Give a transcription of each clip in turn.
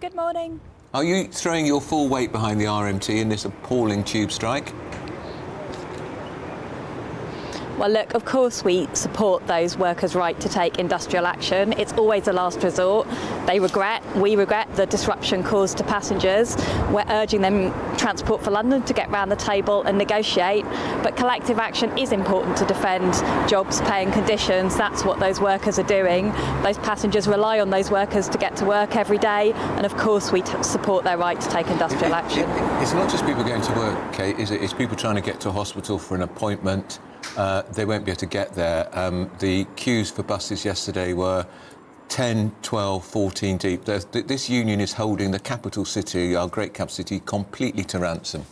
Good morning. Are you throwing your full weight behind the RMT in this appalling tube strike? Well, look, of course we support those workers' right to take industrial action. It's always a last resort. We regret the disruption caused to passengers. We're urging them Transport for London to get round the table and negotiate. But collective action is important to defend jobs, pay and conditions. That's what those workers are doing. Those passengers rely on those workers to get to work every day. And of course we support their right to take industrial action. It's not just people going to work, Kate, is it? It's people trying to get to a hospital for an appointment. They won't be able to get there. The queues for buses yesterday were 10, 12, 14 deep. This union is holding the capital city, our great capital city, completely to ransom.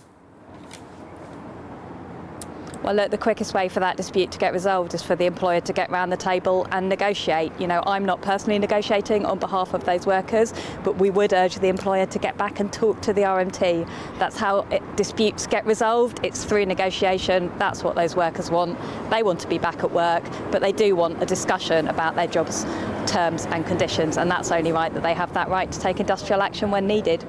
Well, look, the quickest way for that dispute to get resolved is for the employer to get round the table and negotiate. You know, I'm not personally negotiating on behalf of those workers, but we would urge the employer to get back and talk to the RMT. That's how disputes get resolved. It's through negotiation. That's what those workers want. They want to be back at work, but they do want a discussion about their jobs, terms and conditions, and that's only right that they have that right to take industrial action when needed.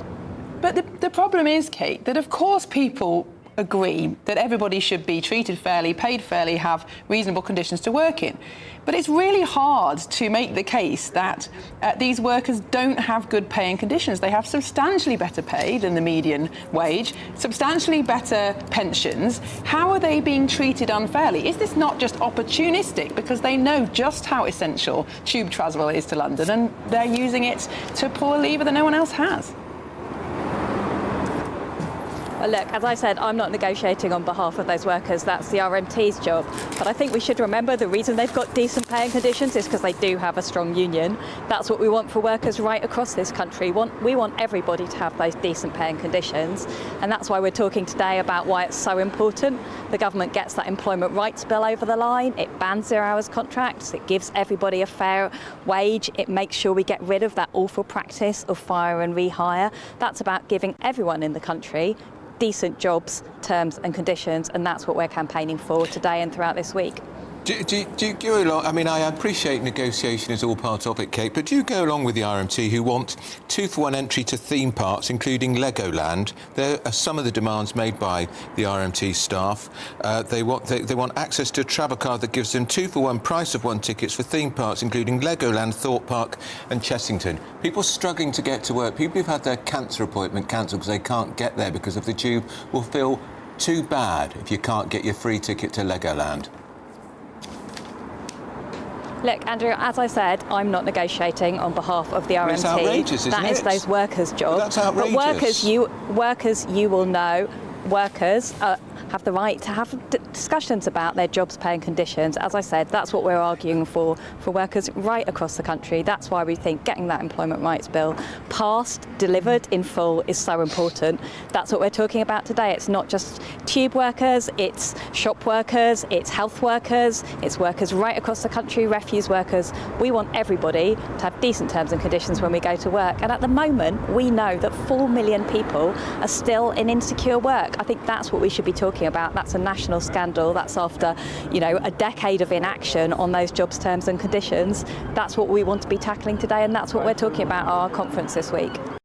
But the problem is, Kate, that of course people agree that everybody should be treated fairly, paid fairly, have reasonable conditions to work in. But it's really hard to make the case that these workers don't have good pay and conditions. They have substantially better pay than the median wage, substantially better pensions. How are they being treated unfairly? Is this not just opportunistic because they know just how essential tube travel is to London and they're using it to pull a lever that no one else has? Well, look, as I said, I'm not negotiating on behalf of those workers. That's the RMT's job. But I think we should remember the reason they've got decent pay and conditions is because they do have a strong union. That's what we want for workers right across this country. We want everybody to have those decent pay and conditions. And that's why we're talking today about why it's so important. The government gets that employment rights bill over the line. It bans 0 hours contracts. It gives everybody a fair wage. It makes sure we get rid of that awful practice of fire and rehire. That's about giving everyone in the country decent jobs, terms and conditions, and that's what we're campaigning for today and throughout this week. Do you go along? I mean, I appreciate negotiation is all part of it, Kate, but do you go along with the RMT who want 2-for-1 entry to theme parks, including Legoland? There are some of the demands made by the RMT staff. They want access to a travel card that gives them 2-for-1 price of 1 tickets for theme parks, including Legoland, Thorpe Park and Chessington. People struggling to get to work, people who've had their cancer appointment cancelled because they can't get there because of the tube, will feel too bad if you can't get your free ticket to Legoland. Look, Andrew, as I said, I'm not negotiating on behalf of the RMT. It's outrageous, isn't it? That is those workers' job. Well, that's outrageous. But workers, you will know, workers have the right to have discussions about their jobs, pay and conditions. As I said, that's what we're arguing for workers right across the country. That's why we think getting that employment rights bill passed, delivered in full is so important. That's what we're talking about today. It's not just tube workers, it's shop workers, it's health workers, it's workers right across the country, refuse workers. We want everybody to have decent terms and conditions when we go to work. And at the moment, we know that 4 million people are still in insecure work. I think that's what we should be talking about. That's a national scandal. That's after, you know, a decade of inaction on those jobs, terms and conditions. That's what we want to be tackling today, and that's what we're talking about at our conference this week.